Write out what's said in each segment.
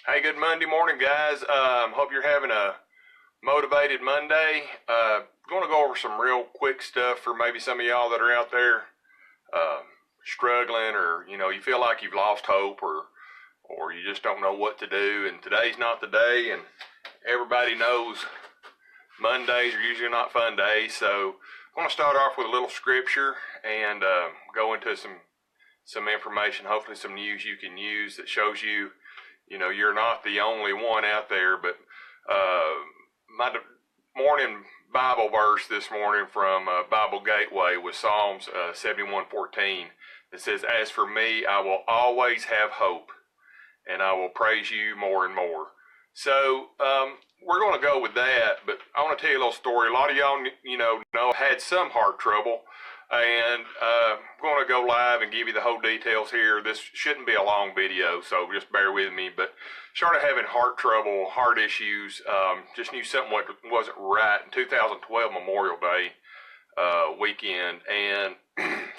Hey, good Monday morning, guys. Hope you're having a motivated Monday. Going to go over some real quick stuff for maybe some of y'all that are out there uh, struggling, or you feel like you've lost hope, or you just don't know what to do. And today's not the day, and everybody knows Mondays are usually not fun days. So I'm going to start off with a little scripture and go into some information, hopefully some news you can use that shows you. You're not the only one out there, but my morning Bible verse this morning from Bible Gateway was Psalms 71:14. It says, "As for me, I will always have hope, and I will praise you more and more." So we're going to go with that, but I want to tell you a little story. A lot of y'all, know had some heart trouble, and I'm going to go live and give you the whole details here. This shouldn't be a long video, so just bear with me. But started having heart trouble, heart issues. Just knew something wasn't right in 2012 Memorial Day weekend, and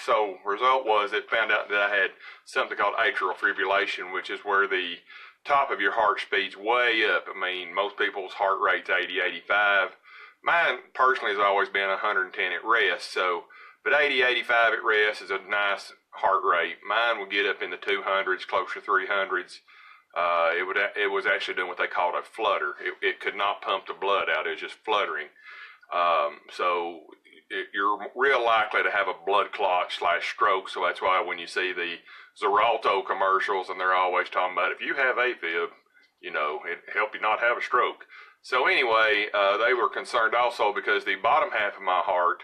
so result was it found out that I had something called atrial fibrillation, which is where the top of your heart speed's way up. I mean, most people's heart rate's 80, 85. Mine personally has always been 110 at rest. So, but 80, 85 at rest is a nice heart rate. Mine would get up in the 200s, close to 300s. It was actually doing what they called a flutter. It could not pump the blood out. It was just fluttering. So you're real likely to have a blood clot / stroke. So that's why when you see the Xarelto commercials, and they're always talking about if you have AFib, it help you not have a stroke. So anyway, they were concerned also because the bottom half of my heart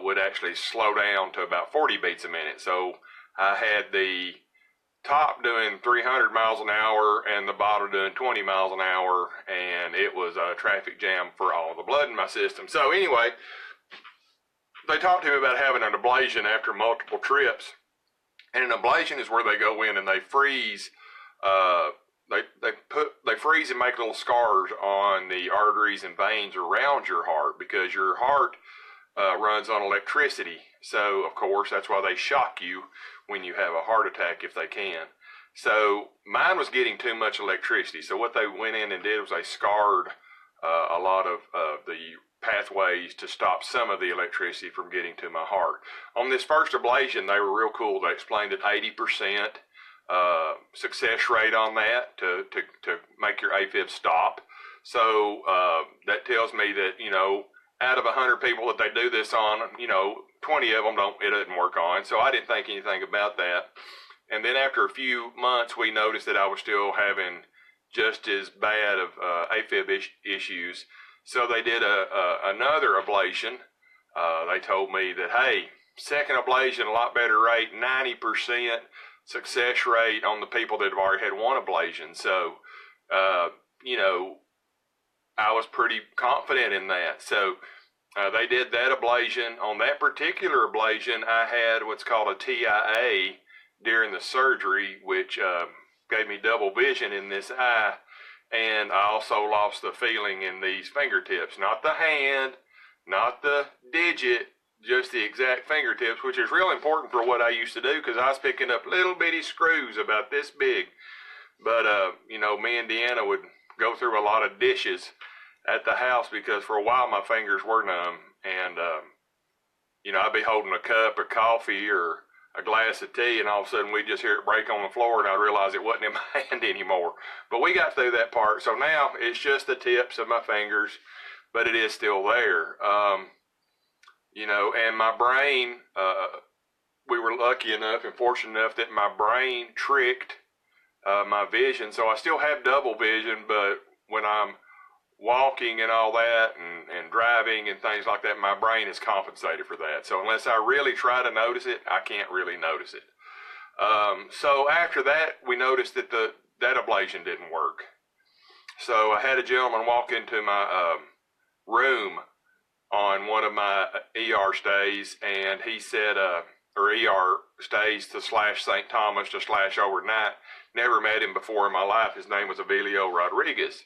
would actually slow down to about 40 beats a minute. So I had the top doing 300 miles an hour and the bottom doing 20 miles an hour, and it was a traffic jam for all the blood in my system. So anyway, they talked to me about having an ablation after multiple trips. And an ablation is where they go in and they freeze. They freeze and make little scars on the arteries and veins around your heart, because your heart runs on electricity. So of course that's why they shock you when you have a heart attack if they can. So mine was getting too much electricity. So what they went in and did was they scarred a lot of the pathways to stop some of the electricity from getting to my heart. On this first ablation, they were real cool. They explained that 80% success rate on that to make your AFib stop. So that tells me that, out of 100 people that they do this on, 20 of them it doesn't work on. So I didn't think anything about that. And then after a few months, we noticed that I was still having just as bad of AFib issues. So they did another ablation. They told me that, hey, second ablation, a lot better rate, 90% success rate on the people that have already had one ablation. So, I was pretty confident in that. So they did that ablation. On that particular ablation, I had what's called a TIA during the surgery, which gave me double vision in this eye. And I also lost the feeling in these fingertips, not the hand, not the digit, just the exact fingertips, which is real important for what I used to do, because I was picking up little bitty screws about this big. But, me and Deanna would go through a lot of dishes at the house, because for a while my fingers were numb. And, I'd be holding a cup of coffee or a glass of tea, and all of a sudden we'd just hear it break on the floor, and I'd realize it wasn't in my hand anymore. But we got through that part. So now it's just the tips of my fingers, but it is still there. And my brain, we were lucky enough and fortunate enough that my brain tricked my vision. So I still have double vision, but when I'm walking and all that and driving and things like that, my brain is compensated for that. So unless I really try to notice it, I can't really notice it. So after that, we noticed that that ablation didn't work. So I had a gentleman walk into my room on one of my ER stays, and he said, or ER stays to /St. Thomas to /overnight. Never met him before in my life. His name was Avelio Rodriguez.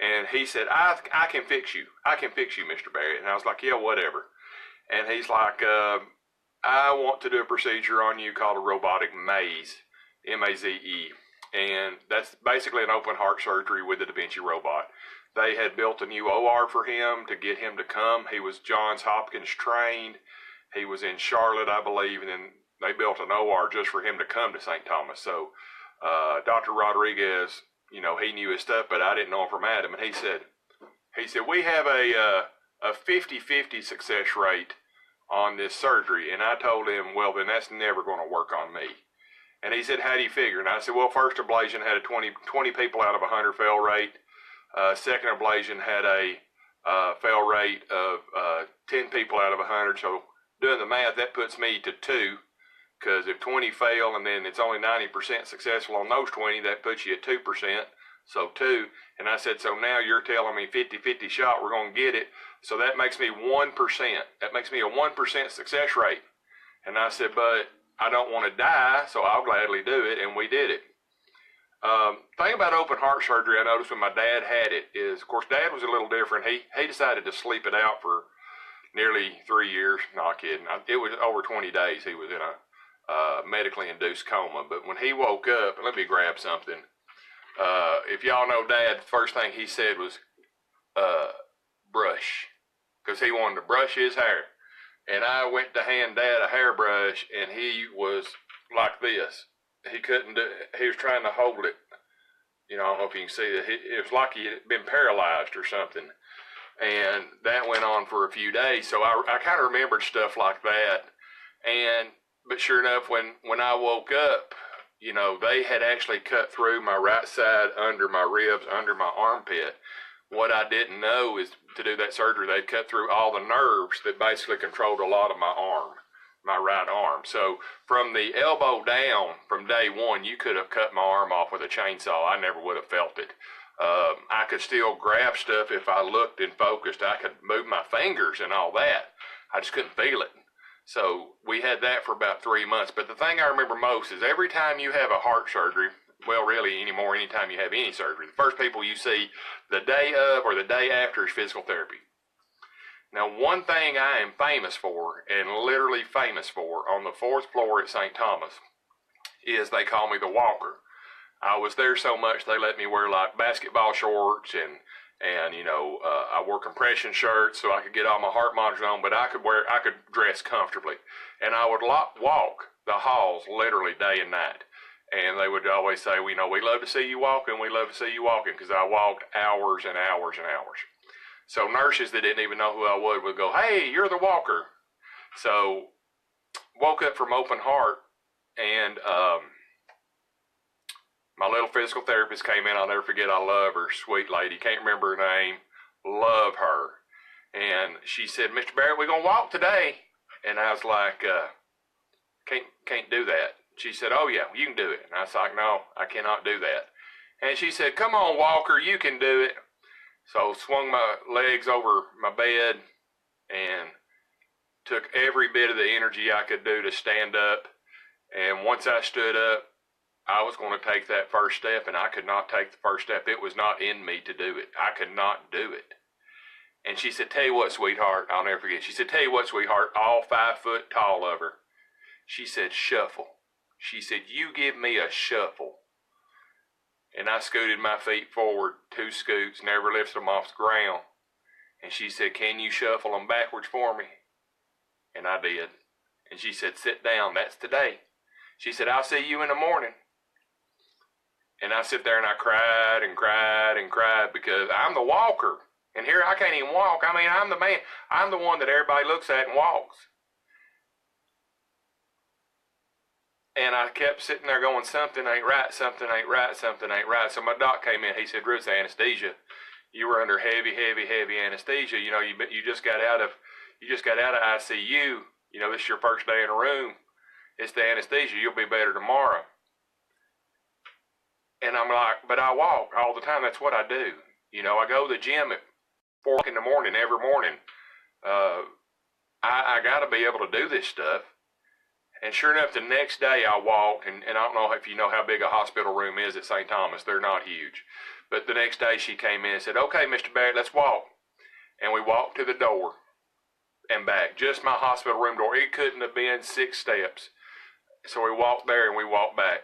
And he said, I can fix you. I can fix you, Mr. Barrett. And I was like, yeah, whatever. And he's like, I want to do a procedure on you called a robotic maze, M-A-Z-E. and that's basically an open heart surgery with the Da Vinci robot. They had built a new OR for him to get him to come. He was Johns Hopkins trained. He was in Charlotte, I believe, and then they built an OR just for him to come to St. Thomas. So Dr. Rodriguez, you know, he knew his stuff, but I didn't know him from Adam. And he said, we have a 50-50 success rate on this surgery. And I told him, well, then that's never going to work on me. And he said, how do you figure? And I said, well, first ablation had a 20 people out of 100 fail rate. Second ablation had a fail rate of 10 people out of 100. So doing the math, that puts me to 2. Because if 20 fail and then it's only 90% successful on those 20, that puts you at 2%. So 2. And I said, so now you're telling me 50-50 shot, we're going to get it. So that makes me 1%. That makes me a 1% success rate. And I said, but I don't want to die, so I'll gladly do it. And we did it. Thing about open heart surgery, I noticed when my dad had it is, of course, Dad was a little different. He decided to sleep it out for nearly 3 years. Not kidding. It was over 20 days he was in a medically induced coma. But when he woke up, let me grab something. If y'all know Dad, the first thing he said was, brush. Because he wanted to brush his hair. And I went to hand Dad a hairbrush, and he was like this. He couldn't do it. He was trying to hold it. You know, I don't know if you can see that. It was like he had been paralyzed or something. And that went on for a few days. So I kind of remembered stuff like that. But sure enough, when I woke up, you know, they had actually cut through my right side under my ribs, under my armpit. What I didn't know is to do that surgery, they'd cut through all the nerves that basically controlled a lot of my arm, my right arm. So from the elbow down, from day one, you could have cut my arm off with a chainsaw. I never would have felt it. I could still grab stuff if I looked and focused. I could move my fingers and all that. I just couldn't feel it. So we had that for about 3 months. But the thing I remember most is every time you have a heart surgery, well, really anymore, anytime you have any surgery, the first people you see the day of or the day after is physical therapy. Now, one thing I am famous for, and literally famous for, on the 4th floor at St. Thomas, is they call me the walker. I was there so much they let me wear like basketball shorts and you know, I wore compression shirts so I could get all my heart monitors on, but I could dress comfortably. And I would walk the halls literally day and night. And they would always say, we love to see you walking, because I walked hours and hours and hours. So nurses that didn't even know who I was would go, hey, you're the walker. So woke up from open heart, and my little physical therapist came in. I'll never forget. I love her, sweet lady. Can't remember her name. Love her. And she said, Mr. Barrett, we're going to walk today. And I was like, can't do that. She said, oh, yeah, you can do it. And I was like, no, I cannot do that. And she said, come on, Walker, you can do it. So swung my legs over my bed and took every bit of the energy I could do to stand up. And once I stood up, I was going to take that first step, and I could not take the first step. It was not in me to do it. I could not do it. And she said, tell you what, sweetheart, I'll never forget. She said, tell you what, sweetheart, all 5 foot tall of her. She said, shuffle. She said, you give me a shuffle. And I scooted my feet forward 2 scoots, never lifted them off the ground. And she said, can you shuffle them backwards for me? And I did. And she said, sit down, that's today. She said, I'll see you in the morning. And I sit there and I cried and cried and cried because I'm the walker. And here I can't even walk. I mean, I'm the man. I'm the one that everybody looks at and walks. And I kept sitting there going, something ain't right, something ain't right, something ain't right. So my doc came in. He said, Ruth, anesthesia. You were under heavy, heavy, heavy anesthesia. You know, you just got out of ICU. You know, this is your first day in a room. It's the anesthesia. You'll be better tomorrow. And I'm like, but I walk all the time. That's what I do. You know, I go to the gym at 4 in the morning every morning. I got to be able to do this stuff. And sure enough, the next day I walked, and I don't know if you know how big a hospital room is at St. Thomas. They're not huge. But the next day she came in and said, okay, Mr. Barrett, let's walk. And we walked to the door and back. Just my hospital room door. It couldn't have been 6 steps. So we walked there and we walked back.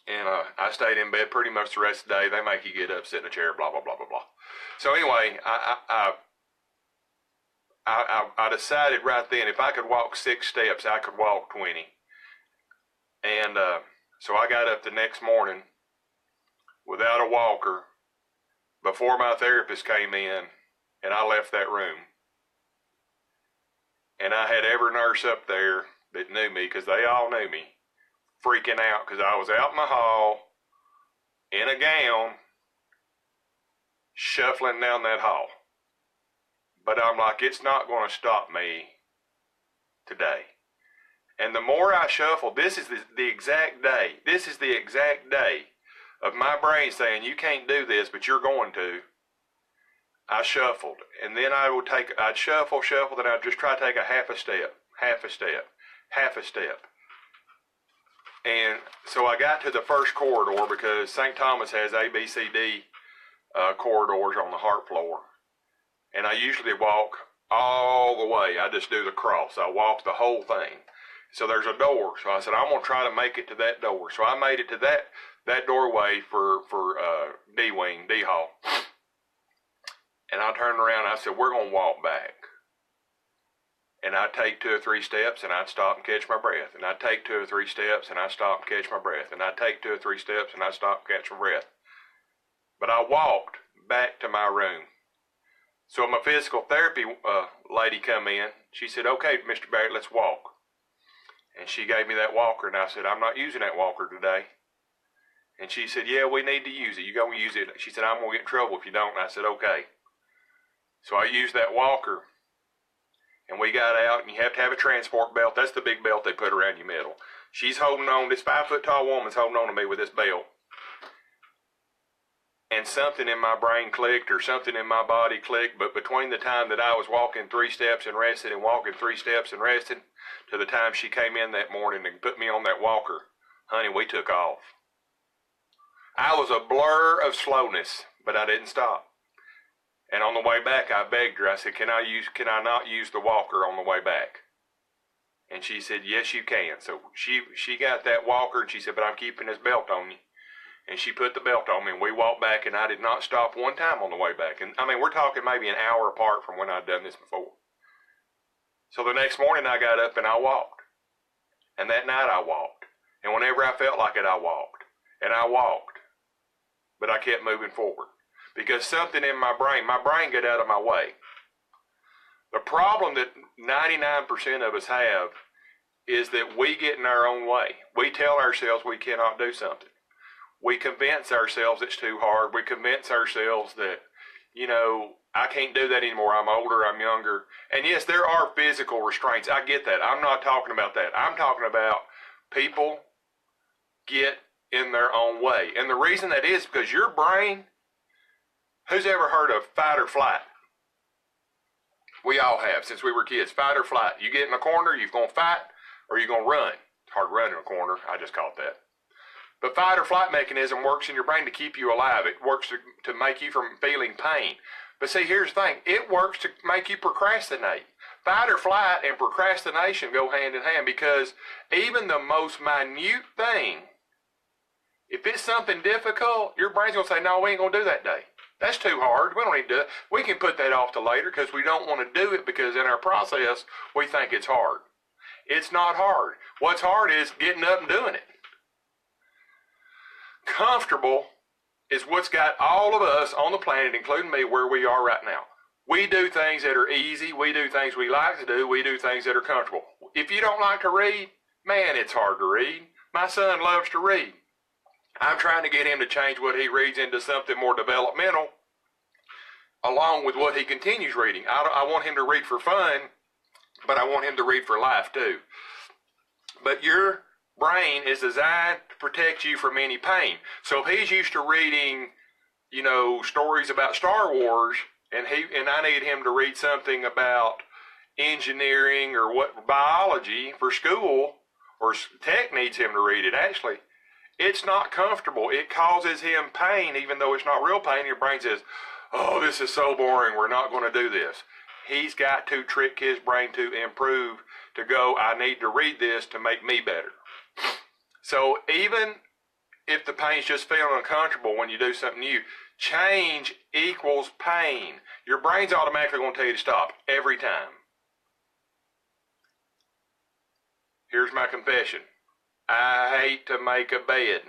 And I stayed in bed pretty much the rest of the day. They make you get up, sit in a chair, blah, blah, blah, blah, blah. So anyway, I decided right then if I could walk 6 steps, I could walk 20. And so I got up the next morning without a walker before my therapist came in, and I left that room. And I had every nurse up there that knew me, because they all knew me, freaking out because I was out in the hall in a gown shuffling down that hall. But I'm like, it's not going to stop me today. And the more I shuffled, this is the exact day. This is the exact day of my brain saying, you can't do this, but you're going to. I shuffled. And then I'd shuffle, then I'd just try to take a half a step. And so I got to the first corridor, because St. Thomas has A, B, C, D corridors on the heart floor. And I usually walk all the way. I just do the cross. I walk the whole thing. So there's a door. So I said, I'm going to try to make it to that door. So I made it to that doorway for D-Wing, D-Hall. And I turned around and I said, we're going to walk back. And I'd take 2 or 3 steps, and I'd stop and catch my breath. And I'd take 2 or 3 steps, and I'd stop and catch my breath. And I'd take 2 or 3 steps, and I'd stop and catch my breath. But I walked back to my room. So my physical therapy lady come in. She said, okay, Mr. Barrett, let's walk. And she gave me that walker, and I said, I'm not using that walker today. And she said, yeah, we need to use it. You're going to use it. She said, I'm going to get in trouble if you don't. And I said, okay. So I used that walker, and we got out, and you have to have a transport belt. That's the big belt they put around your middle. She's holding on. This 5-foot-tall woman's holding on to me with this belt. And something in my brain clicked, or something in my body clicked, but between the time that I was walking 3 steps and rested and walking 3 steps and resting to the time she came in that morning and put me on that walker, honey, we took off. I was a blur of slowness, but I didn't stop. And on the way back, I begged her. I said, can I not use the walker on the way back? And she said, yes, you can. So she got that walker, and she said, but I'm keeping this belt on you. And she put the belt on me, and we walked back, and I did not stop one time on the way back. And I mean, we're talking maybe an hour apart from when I'd done this before. So the next morning I got up and I walked. And that night I walked. And whenever I felt like it, I walked. And I walked. But I kept moving forward. Because something in my brain got out of my way. The problem that 99% of us have is that we get in our own way. We tell ourselves we cannot do something. We convince ourselves it's too hard. We convince ourselves that, I can't do that anymore. I'm older, I'm younger. And yes, there are physical restraints. I get that. I'm not talking about that. I'm talking about people get in their own way. And the reason that is because your brain, who's ever heard of fight or flight? We all have since we were kids. Fight or flight. You get in a corner, you're going to fight, or you're going to run. It's hard to run in a corner. I just caught that. But fight or flight mechanism works in your brain to keep you alive. It works to make you from feeling pain. But see, here's the thing. It works to make you procrastinate. Fight or flight and procrastination go hand in hand, because even the most minute thing, if it's something difficult, your brain's going to say, no, we ain't going to do that day. That's too hard. We don't need to do it. We can put that off to later because we don't want to do it, because in our process, we think it's hard. It's not hard. What's hard is getting up and doing it. Comfortable is what's got all of us on the planet, including me, where we are right now. We do things that are easy. We do things we like to do. We do things that are comfortable. If you don't like to read, man, it's hard to read. My son loves to read. I'm trying to get him to change what he reads into something more developmental, along with what he continues reading. I want him to read for fun, but I want him to read for life too. But your brain is designed to protect you from any pain. So if he's used to reading, stories about Star Wars, and I need him to read something about engineering or biology for school, or tech needs him to read it, actually, it's not comfortable. It causes him pain, even though it's not real pain. Your brain says, oh, this is so boring, we're not going to do this. He's got to trick his brain to improve, to go, I need to read this to make me better. So even if the pain's just feeling uncomfortable when you do something new. Change equals pain. Your brain's automatically going to tell you to stop every time. Here's my confession. I hate to make a bed.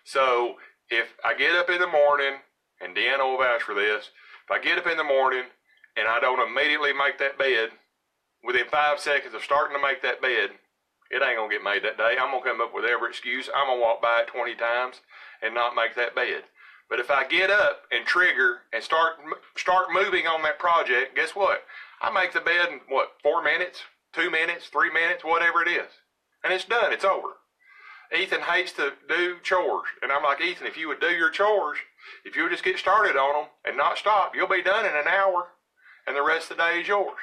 So if I get up in the morning, and Deanna will vouch for this, if I get up in the morning and I don't immediately make that bed, within 5 seconds of starting to make that bed, it ain't going to get made that day. I'm going to come up with every excuse. I'm going to walk by it 20 times and not make that bed. But if I get up and trigger and start moving on that project, guess what? I make the bed in, 4 minutes, 2 minutes, 3 minutes, whatever it is. And it's done. It's over. Ethan hates to do chores. And I'm like, Ethan, if you would do your chores, if you would just get started on them and not stop, you'll be done in an hour. And the rest of the day is yours.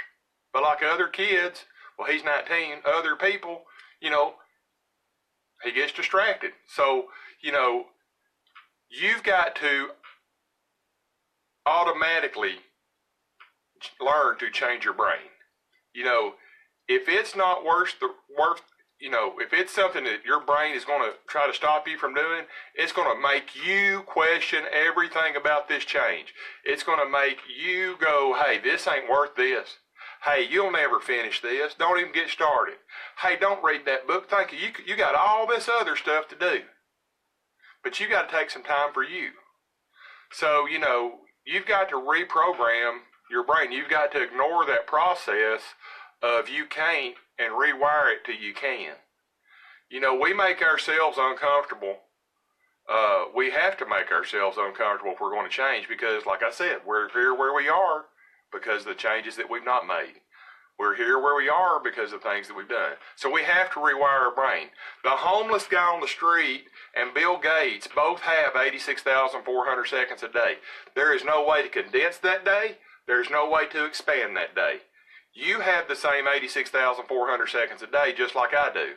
But like other kids, well, he's 19, other people, he gets distracted. So, you've got to automatically learn to change your brain. If it's not worth, if it's something that your brain is going to try to stop you from doing, it's going to make you question everything about this change. It's going to make you go, hey, this ain't worth this. Hey, you'll never finish this. Don't even get started. Hey, don't read that book. Thank you. You got all this other stuff to do. But you got to take some time for you. So, you've got to reprogram your brain. You've got to ignore that process of you can't and rewire it till you can. We make ourselves uncomfortable. We have to make ourselves uncomfortable if we're going to change because, like I said, we're here where we are because of the changes that we've not made. We're here where we are because of things that we've done. So we have to rewire our brain. The homeless guy on the street and Bill Gates both have 86,400 seconds a day. There is no way to condense that day. There's no way to expand that day. You have the same 86,400 seconds a day just like I do.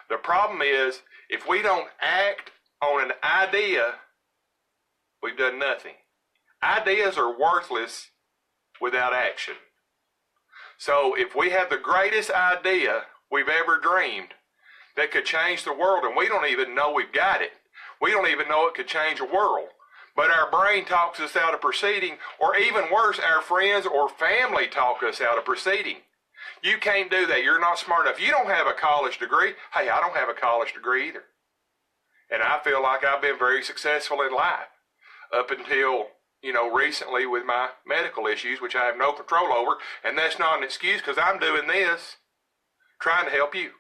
The problem is, if we don't act on an idea, we've done nothing. Ideas are worthless without action. So if we have the greatest idea we've ever dreamed that could change the world, and we don't even know we've got it, we don't even know it could change a world, but our brain talks us out of proceeding, or even worse, our friends or family talk us out of proceeding. You can't do that. You're not smart enough. You don't have a college degree. Hey, I don't have a college degree either. And I feel like I've been very successful in life up until, recently with my medical issues, which I have no control over. And that's not an excuse because I'm doing this trying to help you.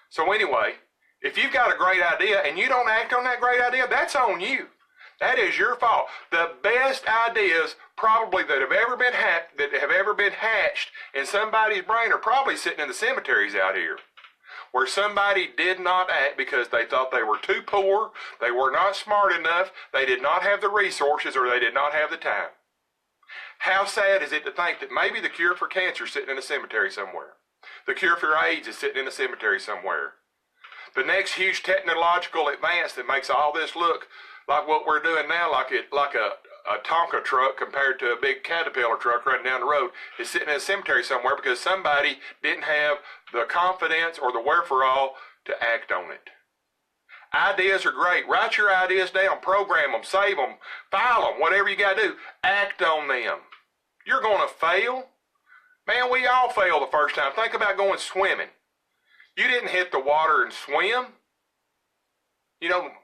So anyway, if you've got a great idea and you don't act on that great idea, that's on you. That is your fault. The best ideas probably that have ever been hatched in somebody's brain are probably sitting in the cemeteries out here, where somebody did not act because they thought they were too poor, they were not smart enough, they did not have the resources, or they did not have the time. How sad is it to think that maybe the cure for cancer is sitting in a cemetery somewhere? The cure for AIDS is sitting in a cemetery somewhere. The next huge technological advance that makes all this look like what we're doing now, like a Tonka truck compared to a big Caterpillar truck running down the road, is sitting in a cemetery somewhere because somebody didn't have the confidence or the wherewithal to act on it. Ideas are great. Write your ideas down, program them, save them, file them, whatever you got to do. Act on them. You're going to fail. Man, we all fail the first time. Think about going swimming. You didn't hit the water and swim.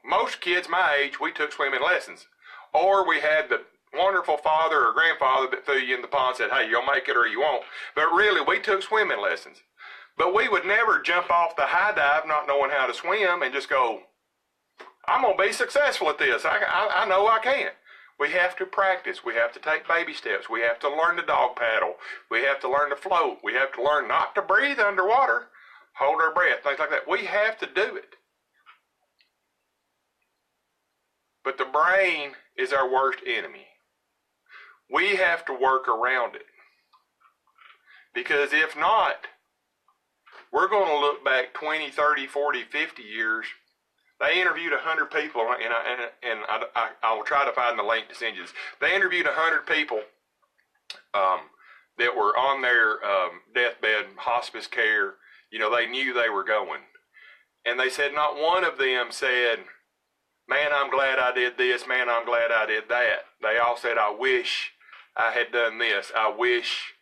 Most kids my age, we took swimming lessons. Or we had the wonderful father or grandfather that threw you in the pond and said, hey, you'll make it or you won't. But really, we took swimming lessons. But we would never jump off the high dive not knowing how to swim and just go, I'm going to be successful at this. I know I can. We have to practice. We have to take baby steps. We have to learn to dog paddle. We have to learn to float. We have to learn not to breathe underwater, hold our breath, things like that. We have to do it. But the brain is our worst enemy. We have to work around it. Because if not, we're going to look back 20, 30, 40, 50 years. They interviewed 100 people, and I will try to find the link to send you this. They interviewed 100 people that were on their deathbed, hospice care. They knew they were going. And they said not one of them said, man, I'm glad I did this. Man, I'm glad I did that. They all said, I wish I had done this. I wish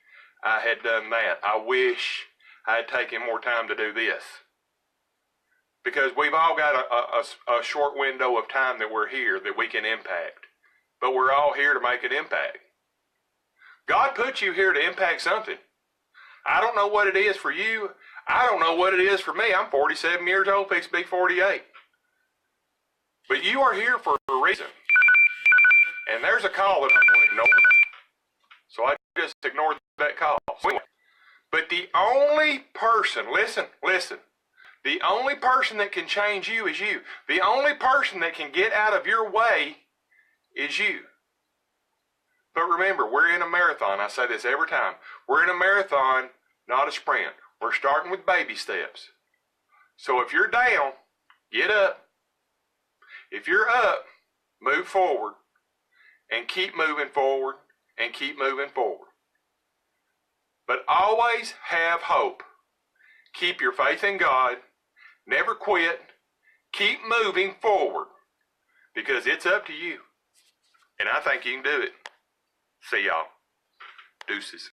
I had done that. I wish I had taken more time to do this. Because we've all got a short window of time that we're here that we can impact. But we're all here to make an impact. God put you here to impact something. I don't know what it is for you. I don't know what it is for me. I'm 47 years old, fixing to be 48. But you are here for a reason. And there's a call that I'm going to ignore. So I just ignored that call. But the only person, listen, the only person that can change you is you. The only person that can get out of your way is you. But remember, we're in a marathon. I say this every time. We're in a marathon, not a sprint. We're starting with baby steps. So if you're down, get up. If you're up, move forward and keep moving forward and keep moving forward. But always have hope. Keep your faith in God. Never quit. Keep moving forward because it's up to you. And I think you can do it. See y'all. Deuces.